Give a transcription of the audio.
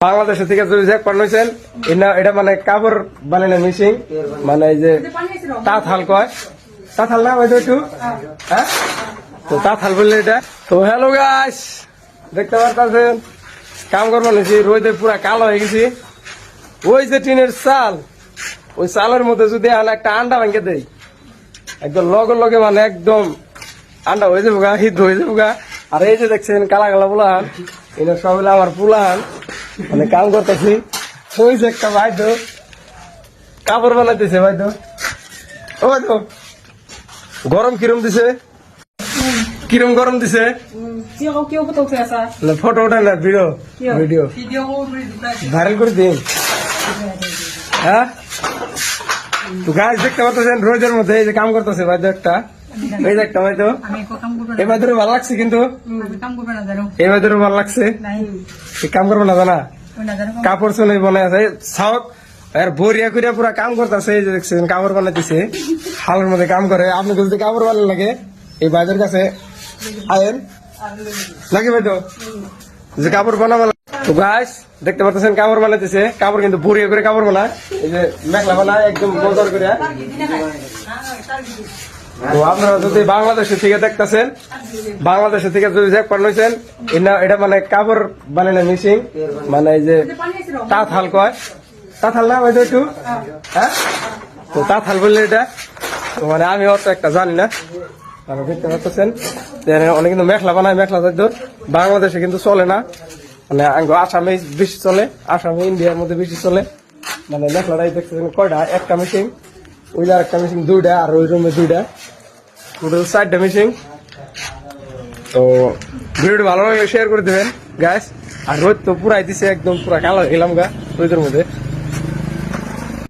বাংলাদেশের থেকে যদি জ্যাকপট হয়েছেন এটা মানে কাপড় বানানো মেশিন মানে এই যে তাঁতহাল কয় তাঁতহাল না হয়তো একটু হ্যাঁ তো তাঁতহাল বললে এটা তো হ্যালো গাইস দেখতে পারতেছেন কাম করবো নিয়েছি রোদে পুরা কালো হয়ে গেছি ওই যে টিনের চাল ওই চালের মধ্যে যদি একটা আন্ডা ভেঙে দেয় একদম লগে লগে মানে একদম আন্ডা হয়ে যাবো গা হিট হয়ে যাবো গা আর এই যে দেখছেন কালা কালা পোলাহান এটা সব হলো আমার পোলাহান মানে কাম করতেছি ওই যে একটা ভাই তো কাপড় বানাইতেছে ভাই তো ও ভাই তো গরম কিরম দিছে কিরম গরম দিছে ফটো ওঠা না ভিডিও ভিডিও ভাইরাল করে দিন হ্যাঁ তো গাছ দেখতে পাচ্ছেন রোদের মধ্যে এই যে কাম করতেছে ভাই তো একটা এই যে একটা ভাই তো এই ভাই ভালো লাগছে কিন্তু এই ভাই ভালো লাগছে কাম করবো না জানা কাপড় চলে বানাই আছে সাউক আর বরিয়া করিয়া পুরা কাম করতেছে এই যে দেখছেন কাপড় বানাইতেছে হালের মধ্যে কাম করে আপনাকে যদি কাপড় বানানো লাগে এই ভাইদের কাছে আয়েন লাগে ভাই তো যে কাপড় বানাবো তো গাছ দেখতে পাচ্ছেন কাপড় বানাইতেছে কাপড় কিন্তু বরিয়া করে কাপড় বানায় এই যে মেঘলা বানায় একদম বদর করে তো আপনারা যদি বাংলাদেশের থেকে দেখতেছেন বাংলাদেশের থেকে যদি জ্যাকপট হয়েছেন এটা মানে কাপড় বানানো মেশিন মানে এই যে তাঁতহাল কয় তাঁতহাল না হয়তো একটু হ্যাঁ তো তাঁতহাল বললে এটা তো মানে আমি অত একটা জানি না দেখতে পাচ্ছেন অনেক কিন্তু মেখলা বানায় মেখলা চাদর বাংলাদেশে কিন্তু চলে না মানে আসামে বেশি চলে আসামে ইন্ডিয়ার মধ্যে বেশি চলে মানে মেখলাটাই দেখতেছেন কয়টা একটা মেশিন ওই আর একটা মেশিন দুইটা আর ওই রুমে দুইটা টোটাল 4টা মেশিন তো ভিডিওটি ভালো লাগলে শেয়ার করে দেবেন গাইস আর রোদ তো পুরাই দিছে একদম পুরা কালো গেলাম গা রোদের মধ্যে